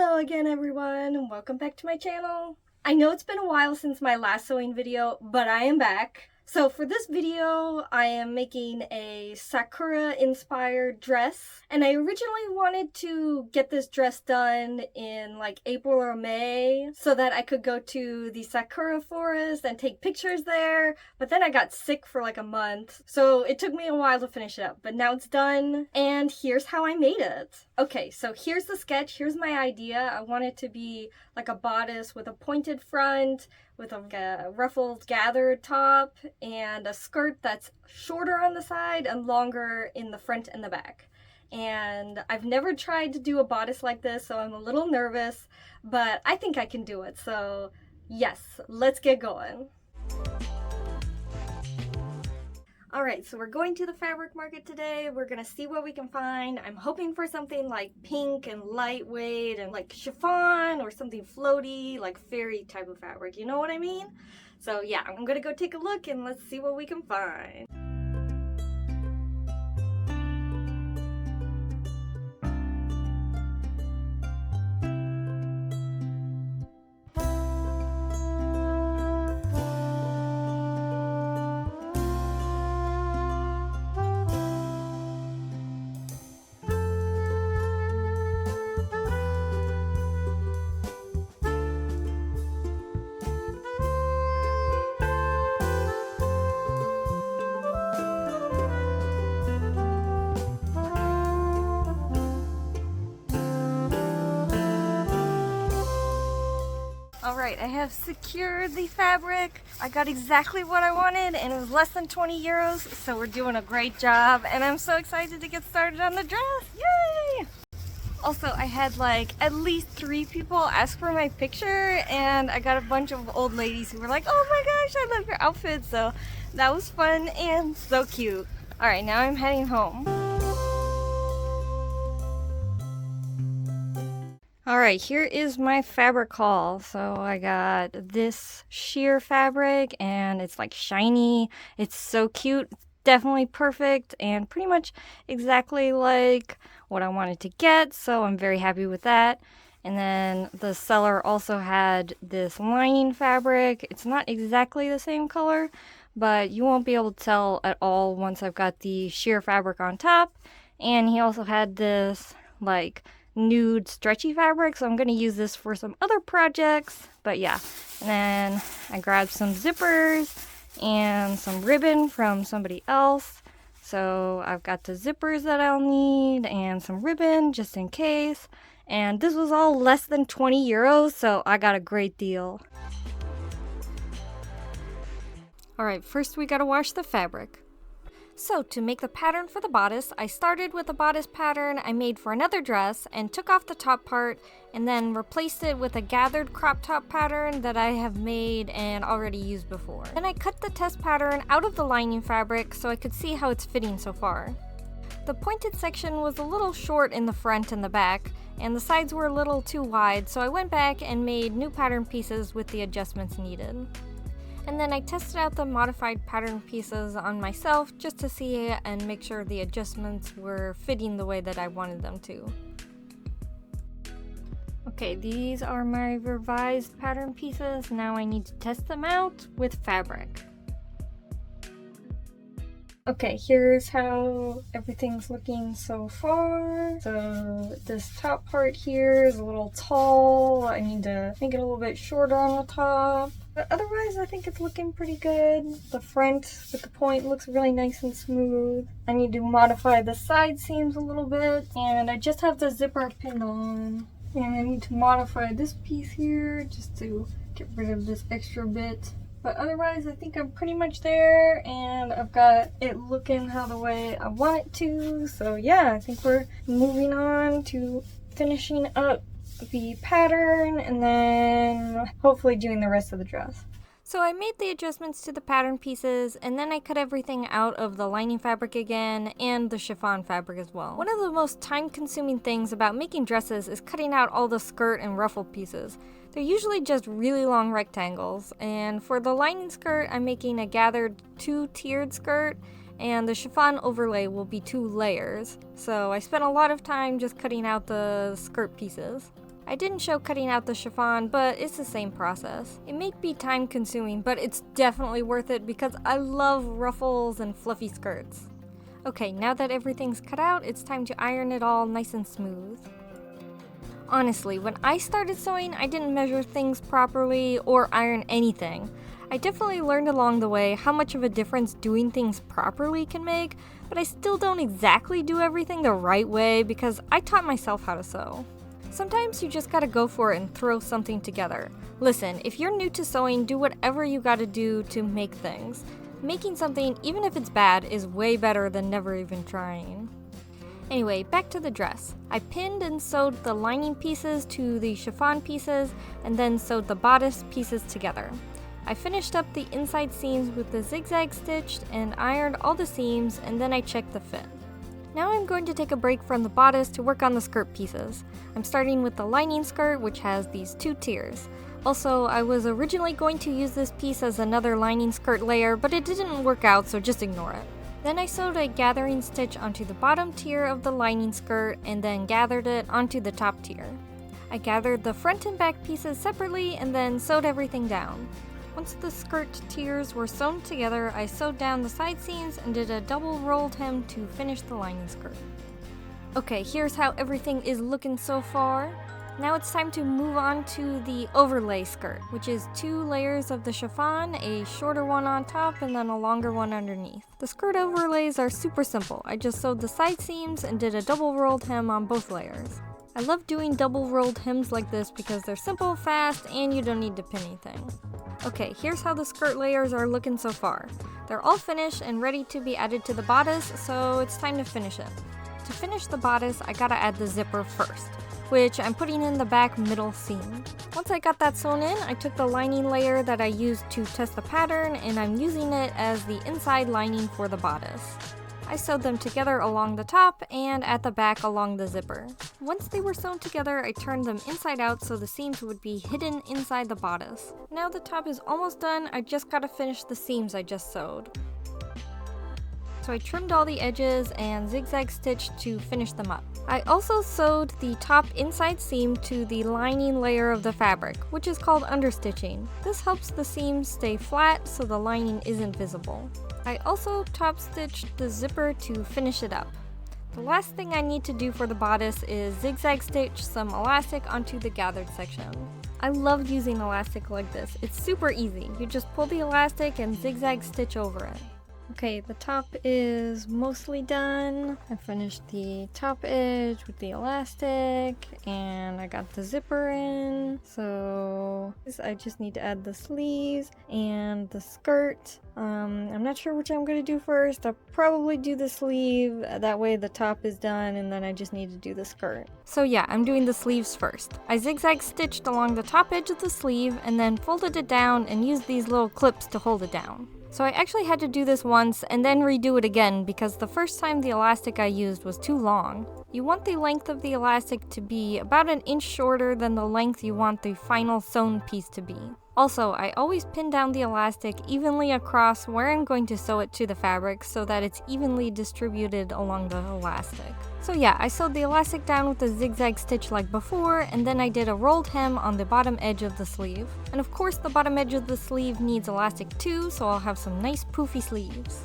Hello again everyone, and welcome back to my channel. I know it's been a while since my last sewing video, but I am back. So for this video, I am making a Sakura inspired dress, and I originally wanted to get this dress done in like April or May so that I could go to the Sakura forest and take pictures there, but then I got sick for like a month, so it took me a while to finish it up, but now it's done, and here's how I made it. Okay, so here's the sketch, here's my idea. I want it to be like a bodice with a pointed front, with a ruffled gathered top, and a skirt that's shorter on the side and longer in the front and the back. And I've never tried to do a bodice like this, so I'm a little nervous, but I think I can do it. So yes, let's get going. Alright, so we're going to the fabric market today. We're gonna see what we can find. I'm hoping for something like pink and lightweight and like chiffon or something floaty, like fairy type of fabric. You know what I mean? So yeah, I'm gonna go take a look and let's see what we can find. Alright, I have secured the fabric. I got exactly what I wanted and it was less than 20 euros, so we're doing a great job and I'm so excited to get started on the dress. Yay! Also, I had like at least 3 people ask for my picture, and I got a bunch of old ladies who were like, oh my gosh, I love your outfit, so that was fun and so cute. Alright, now I'm heading home. Alright, here is my fabric haul. So I got this sheer fabric and it's like shiny. It's so cute. Definitely perfect and pretty much exactly like what I wanted to get. So I'm very happy with that. And then the seller also had this lining fabric. It's not exactly the same color, but you won't be able to tell at all once I've got the sheer fabric on top. And he also had this like nude stretchy fabric, so I'm going to use this for some other projects. But yeah, and then I grabbed some zippers and some ribbon from somebody else, so I've got the zippers that I'll need and some ribbon just in case. And this was all less than 20 euros, so I got a great deal. Alright, first we gotta wash the fabric. So to make the pattern for the bodice, I started with a bodice pattern I made for another dress and took off the top part and then replaced it with a gathered crop top pattern that I have made and already used before. Then I cut the test pattern out of the lining fabric so I could see how it's fitting so far. The pointed section was a little short in the front and the back, and the sides were a little too wide, so I went back and made new pattern pieces with the adjustments needed. And then I tested out the modified pattern pieces on myself just to see and make sure the adjustments were fitting the way that I wanted them to. Okay, these are my revised pattern pieces. Now I need to test them out with fabric. Okay, here's how everything's looking so far. So this top part here is a little tall. I need to make it a little bit shorter on the top. But otherwise, I think it's looking pretty good. The front with the point looks really nice and smooth. I need to modify the side seams a little bit. And I just have the zipper pinned on. And I need to modify this piece here just to get rid of this extra bit. But otherwise, I think I'm pretty much there, and I've got it looking how the way I want it to. So yeah, I think we're moving on to finishing up the pattern and then hopefully doing the rest of the dress. So I made the adjustments to the pattern pieces, and then I cut everything out of the lining fabric again and the chiffon fabric as well. One of the most time-consuming things about making dresses is cutting out all the skirt and ruffle pieces. They're usually just really long rectangles, and for the lining skirt I'm making a gathered 2-tiered skirt, and the chiffon overlay will be 2 layers. So I spent a lot of time just cutting out the skirt pieces. I didn't show cutting out the chiffon, but it's the same process. It may be time consuming, but it's definitely worth it because I love ruffles and fluffy skirts. Okay, now that everything's cut out, it's time to iron it all nice and smooth. Honestly, when I started sewing, I didn't measure things properly or iron anything. I definitely learned along the way how much of a difference doing things properly can make, but I still don't exactly do everything the right way because I taught myself how to sew. Sometimes you just gotta go for it and throw something together. Listen, if you're new to sewing, do whatever you gotta do to make things. Making something, even if it's bad, is way better than never even trying. Anyway, back to the dress. I pinned and sewed the lining pieces to the chiffon pieces and then sewed the bodice pieces together. I finished up the inside seams with the zigzag stitch and ironed all the seams, and then I checked the fit. Now I'm going to take a break from the bodice to work on the skirt pieces. I'm starting with the lining skirt, which has these 2 tiers. Also, I was originally going to use this piece as another lining skirt layer, but it didn't work out, so just ignore it. Then I sewed a gathering stitch onto the bottom tier of the lining skirt and then gathered it onto the top tier. I gathered the front and back pieces separately and then sewed everything down. Once the skirt tiers were sewn together, I sewed down the side seams and did a double rolled hem to finish the lining skirt. Okay, here's how everything is looking so far. Now it's time to move on to the overlay skirt, which is 2 layers of the chiffon, a shorter one on top and then a longer one underneath. The skirt overlays are super simple. I just sewed the side seams and did a double rolled hem on both layers. I love doing double rolled hems like this because they're simple, fast, and you don't need to pin anything. Okay, here's how the skirt layers are looking so far. They're all finished and ready to be added to the bodice, so it's time to finish it. To finish the bodice, I gotta add the zipper first, which I'm putting in the back middle seam. Once I got that sewn in, I took the lining layer that I used to test the pattern and I'm using it as the inside lining for the bodice. I sewed them together along the top and at the back along the zipper. Once they were sewn together, I turned them inside out so the seams would be hidden inside the bodice. Now the top is almost done, I just gotta finish the seams I just sewed. So I trimmed all the edges and zigzag stitched to finish them up. I also sewed the top inside seam to the lining layer of the fabric, which is called understitching. This helps the seams stay flat so the lining isn't visible. I also top stitched the zipper to finish it up. The last thing I need to do for the bodice is zigzag stitch some elastic onto the gathered section. I love using elastic like this. It's super easy. You just pull the elastic and zigzag stitch over it. Okay, the top is mostly done. I finished the top edge with the elastic and I got the zipper in. So I just need to add the sleeves and the skirt. I'm not sure which I'm going to do first. I'll probably do the sleeve. That way the top is done and then I just need to do the skirt. So yeah, I'm doing the sleeves first. I zigzag stitched along the top edge of the sleeve and then folded it down and used these little clips to hold it down. So I actually had to do this once and then redo it again because the first time the elastic I used was too long. You want the length of the elastic to be about an inch shorter than the length you want the final sewn piece to be. Also, I always pin down the elastic evenly across where I'm going to sew it to the fabric so that it's evenly distributed along the elastic. So yeah, I sewed the elastic down with a zigzag stitch like before, and then I did a rolled hem on the bottom edge of the sleeve. And of course the bottom edge of the sleeve needs elastic too, so I'll have some nice poofy sleeves.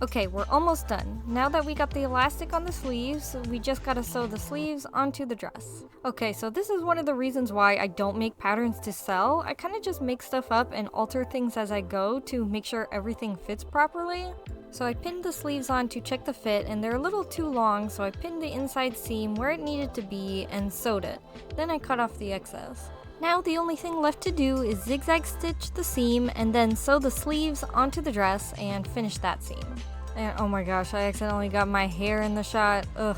Okay, we're almost done. Now that we got the elastic on the sleeves, we just gotta sew the sleeves onto the dress. Okay, so this is one of the reasons why I don't make patterns to sell. I kind of just make stuff up and alter things as I go to make sure everything fits properly. So I pinned the sleeves on to check the fit, and they're a little too long, so I pinned the inside seam where it needed to be and sewed it. Then I cut off the excess. Now the only thing left to do is zigzag stitch the seam and then sew the sleeves onto the dress and finish that seam. And oh my gosh, I accidentally got my hair in the shot. Ugh.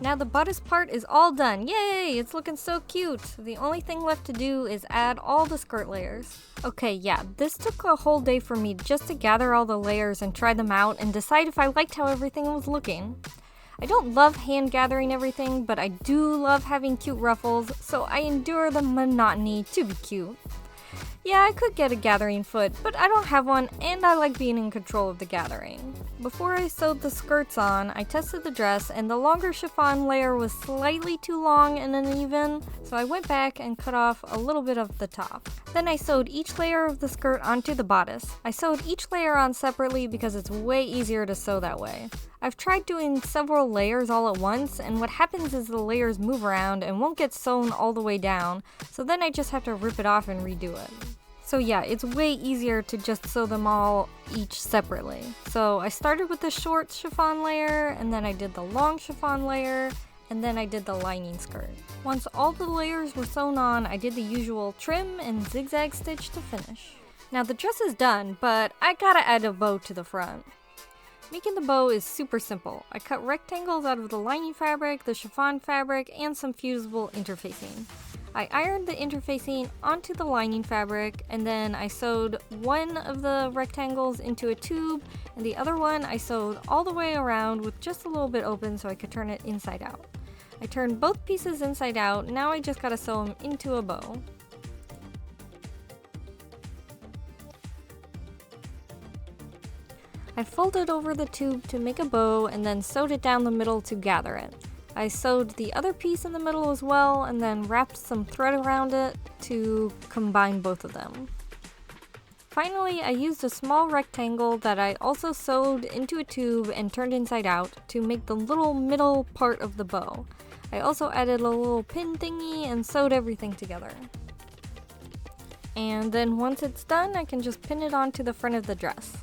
Now the bodice part is all done. Yay! It's looking so cute. The only thing left to do is add all the skirt layers. Okay, yeah, this took a whole day for me just to gather all the layers and try them out and decide if I liked how everything was looking. I don't love hand gathering everything, but I do love having cute ruffles, so I endure the monotony to be cute. Yeah, I could get a gathering foot, but I don't have one and I like being in control of the gathering. Before I sewed the skirts on, I tested the dress and the longer chiffon layer was slightly too long and uneven, so I went back and cut off a little bit of the top. Then I sewed each layer of the skirt onto the bodice. I sewed each layer on separately because it's way easier to sew that way. I've tried doing several layers all at once, and what happens is the layers move around and won't get sewn all the way down, so then I just have to rip it off and redo it. So yeah, it's way easier to just sew them all each separately. So I started with the short chiffon layer, and then I did the long chiffon layer, and then I did the lining skirt. Once all the layers were sewn on, I did the usual trim and zigzag stitch to finish. Now the dress is done, but I gotta add a bow to the front. Making the bow is super simple. I cut rectangles out of the lining fabric, the chiffon fabric, and some fusible interfacing. I ironed the interfacing onto the lining fabric, and then I sewed one of the rectangles into a tube, and the other one I sewed all the way around with just a little bit open so I could turn it inside out. I turned both pieces inside out, now I just gotta sew them into a bow. I folded over the tube to make a bow and then sewed it down the middle to gather it. I sewed the other piece in the middle as well and then wrapped some thread around it to combine both of them. Finally, I used a small rectangle that I also sewed into a tube and turned inside out to make the little middle part of the bow. I also added a little pin thingy and sewed everything together. And then once it's done, I can just pin it onto the front of the dress.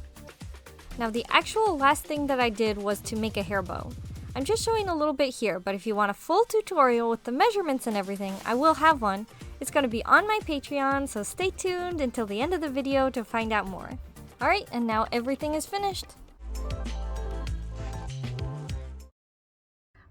Now the actual last thing that I did was to make a hair bow. I'm just showing a little bit here, but if you want a full tutorial with the measurements and everything, I will have one. It's going to be on my Patreon, so stay tuned until the end of the video to find out more. Alright, and now everything is finished.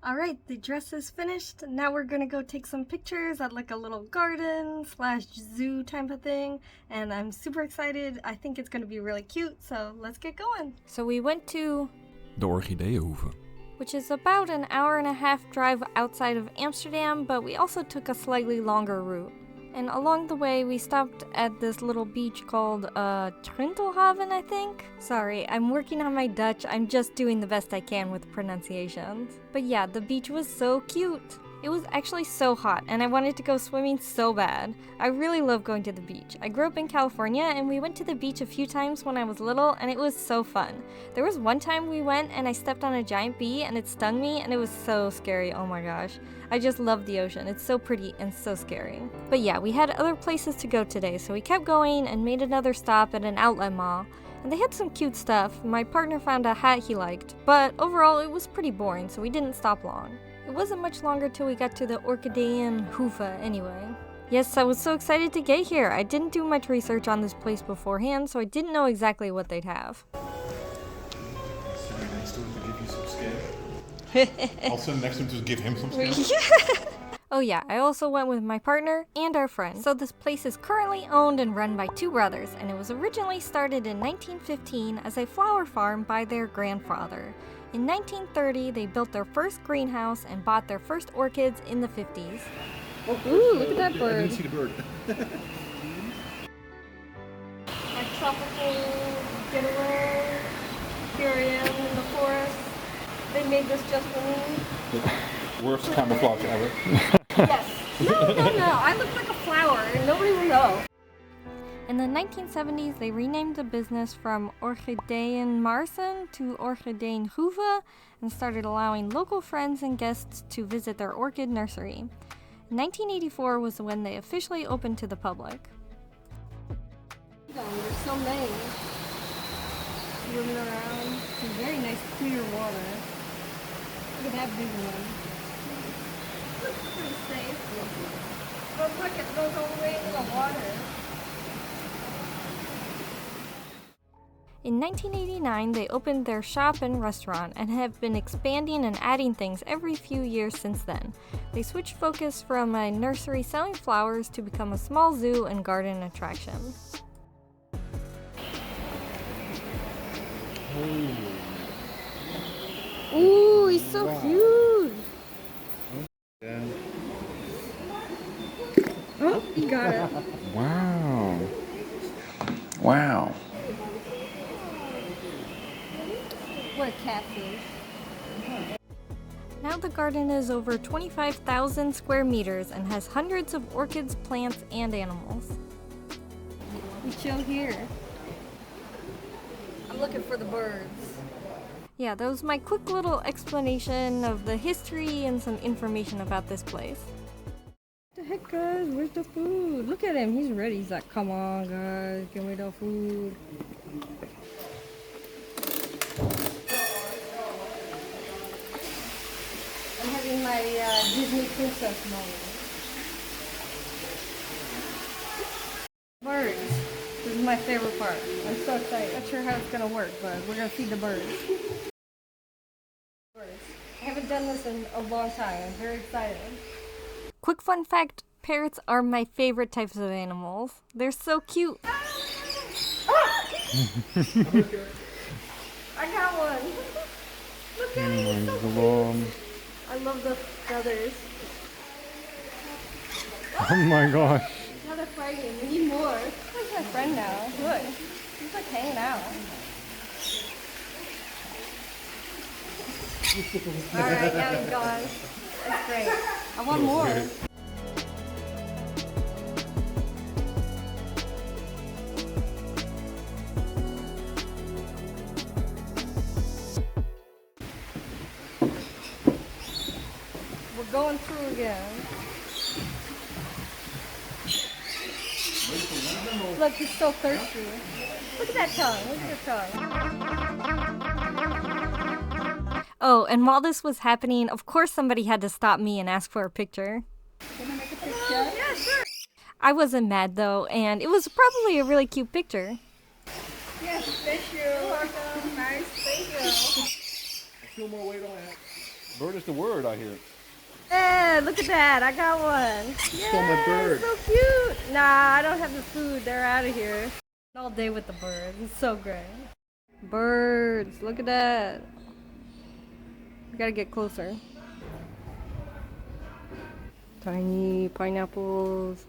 Alright, the dress is finished. Now we're gonna go take some pictures at like a little garden / zoo type of thing. And I'm super excited. I think it's gonna be really cute, so let's get going. So we went to de Orchideeënhoeve, which is about an hour-and-a-half drive outside of Amsterdam, but we also took a slightly longer route. And along the way, we stopped at this little beach called Trintelhaven, I think? Sorry, I'm working on my Dutch. I'm just doing the best I can with pronunciations. But yeah, the beach was so cute. It was actually so hot, and I wanted to go swimming so bad. I really love going to the beach. I grew up in California, and we went to the beach a few times when I was little, and it was so fun. There was one time we went, and I stepped on a giant bee, and it stung me, and it was so scary, oh my gosh. I just love the ocean. It's so pretty and so scary. But yeah, we had other places to go today, so we kept going and made another stop at an outlet mall. And they had some cute stuff. My partner found a hat he liked, but overall it was pretty boring, so we didn't stop long. It wasn't much longer till we got to the Orchidgarden anyway. Yes, I was so excited to get here. I didn't do much research on this place beforehand, so I didn't know exactly what they'd have. Sitting next to him to give you some skin. Also next to him to give him some skin. Oh yeah, I also went with my partner and our friend. So this place is currently owned and run by two brothers, and it was originally started in 1915 as a flower farm by their grandfather. In 1930, they built their first greenhouse and bought their first orchids in the 50s. Ooh, look at that bird. I didn't see the bird. Our tropical getaway. Here I am in the forest. They made this just for me. Worst camouflage ever. Yes. No. I look like a flower and nobody will know. In the 1970s, they renamed the business from Orchidgarden to Orchidgarden and started allowing local friends and guests to visit their orchid nursery. 1984 was when they officially opened to the public. There's so many swimming around. Some very nice clear water. Look at that big one. Looks pretty safe. But look, it goes all the way into the water. In 1989, they opened their shop and restaurant and have been expanding and adding things every few years since then. They switched focus from a nursery selling flowers to become a small zoo and garden attraction. Ooh, he's so cute! Oh, he got it. Wow. what a catfish. Now the garden is over 25,000 square meters and has hundreds of orchids, plants, and animals. We chill here. I'm looking for the birds. Yeah, that was my quick little explanation of the history and some information about this place. What the heck, guys? Where's the food? Look at him. He's ready. He's like, come on, guys. Give me the food. I'm having my Disney princess moment. Birds. This is my favorite part. I'm so excited. Not sure how it's gonna work, but we're gonna feed the birds. I haven't done this in a long time. I'm very excited. Quick fun fact, parrots are my favorite types of animals. They're so cute. I got one. Look at him. So cute. I love the feathers. Oh my gosh. Now they're fighting. We need more. Where's my friend now? Look. He's like hanging out. Alright, now he's gone. That's great. I want more. We're going through again. Look, he's so thirsty. Look at that tongue. Look at your tongue. Oh, and while this was happening, of course somebody had to stop me and ask for a picture. Can I make a picture? Yeah, sure. I wasn't mad though, and it was probably a really cute picture. Yes, thank you. Welcome. Nice. Thank you. A few more wait on that. Bird is the word, I hear. Yeah, look at that. I got one. Stole my bird. So cute. Nah, I don't have the food. They're out of here. All day with the birds. It's so great. Birds. Look at that. We gotta get closer. Tiny pineapples.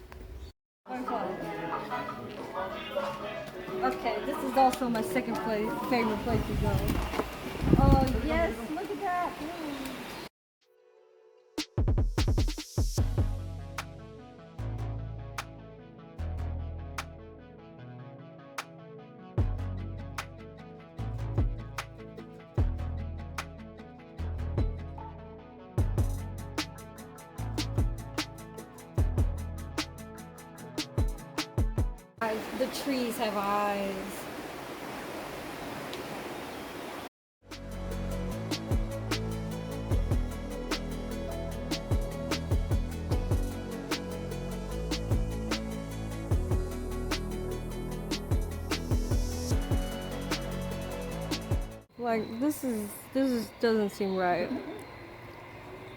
Okay, this is also my second favorite place to go. Oh yes, look at that. The trees have eyes. Like this doesn't seem right.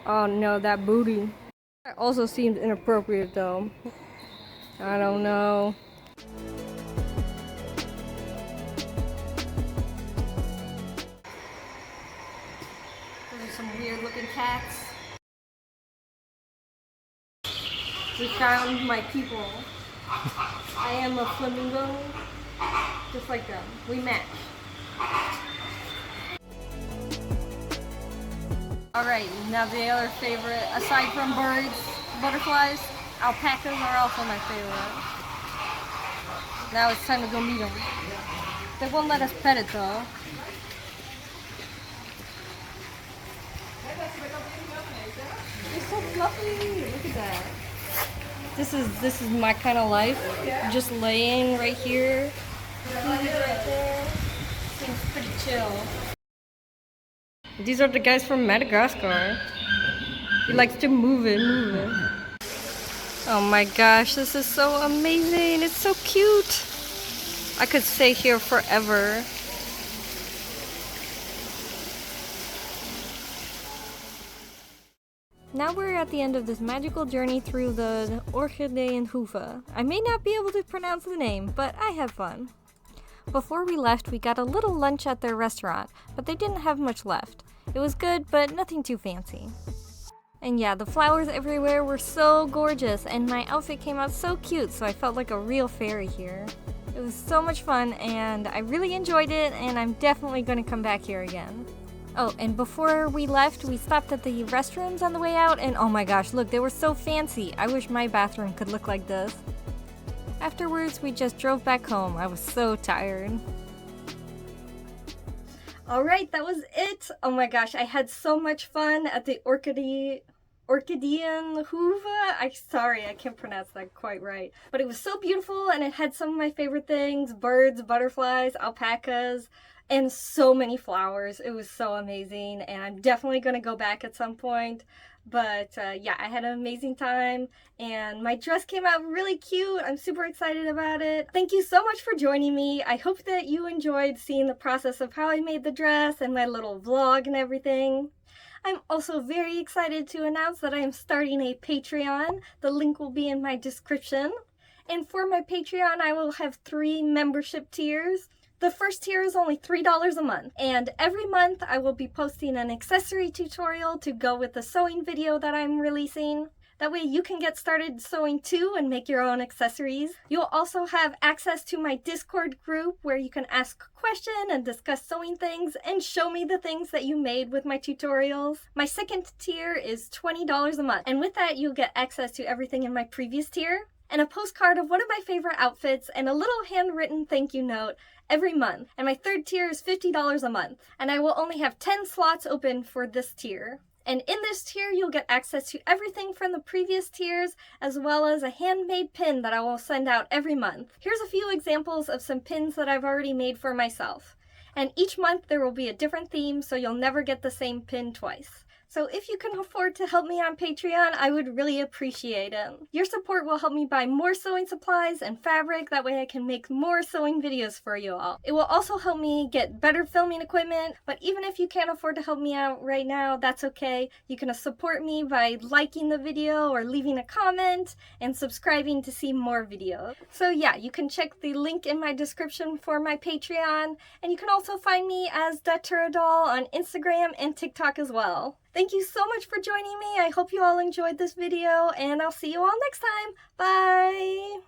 Oh no, that booty. That also seems inappropriate though. I don't know. Those are some weird looking cats. We found my people. I am a flamingo, just like them. We match. Alright, now the other favorite, aside from birds, butterflies, alpacas are also my favorite. Now it's time to go meet them. They won't let us pet it though. It's so fluffy. Look at that. This is my kind of life. Just laying right here. Food right there. Seems pretty chill. These are the guys from Madagascar. He likes to move it. Oh my gosh, this is so amazing. It's so cute. I could stay here forever. Now we're at the end of this magical journey through the Orchid Garden. I may not be able to pronounce the name, but I have fun. Before we left, we got a little lunch at their restaurant, but they didn't have much left. It was good, but nothing too fancy. And yeah, the flowers everywhere were so gorgeous, and my outfit came out so cute, so I felt like a real fairy here. It was so much fun and I really enjoyed it, and I'm definitely going to come back here again. Oh, and before we left, we stopped at the restrooms on the way out, and oh my gosh, look, they were so fancy. I wish my bathroom could look like this. Afterwards, we just drove back home. I was so tired. Alright, that was it. Oh my gosh, I had so much fun at the Orchidean Huva. Sorry, I can't pronounce that quite right. But it was so beautiful, and it had some of my favorite things: birds, butterflies, alpacas, and so many flowers. It was so amazing, and I'm definitely going to go back at some point. But yeah, I had an amazing time, and my dress came out really cute. I'm super excited about it. Thank you so much for joining me. I hope that you enjoyed seeing the process of how I made the dress and my little vlog and everything. I'm also very excited to announce that I am starting a Patreon. The link will be in my description. And for my Patreon, I will have 3 membership tiers. The first tier is only $3 a month, and every month I will be posting an accessory tutorial to go with the sewing video that I'm releasing. That way you can get started sewing too and make your own accessories. You'll also have access to my Discord group where you can ask questions and discuss sewing things and show me the things that you made with my tutorials. My second tier is $20 a month, and with that you'll get access to everything in my previous tier, and a postcard of one of my favorite outfits, and a little handwritten thank you note every month. And my third tier is $50 a month, and I will only have 10 slots open for this tier. And in this tier, you'll get access to everything from the previous tiers, as well as a handmade pin that I will send out every month. Here's a few examples of some pins that I've already made for myself. And each month there will be a different theme, so you'll never get the same pin twice. So if you can afford to help me on Patreon, I would really appreciate it. Your support will help me buy more sewing supplies and fabric, that way I can make more sewing videos for you all. It will also help me get better filming equipment, but even if you can't afford to help me out right now, that's okay. You can support me by liking the video or leaving a comment and subscribing to see more videos. So yeah, you can check the link in my description for my Patreon, and you can also find me as Datura Doll on Instagram and TikTok as well. Thank you so much for joining me. I hope you all enjoyed this video, and I'll see you all next time. Bye!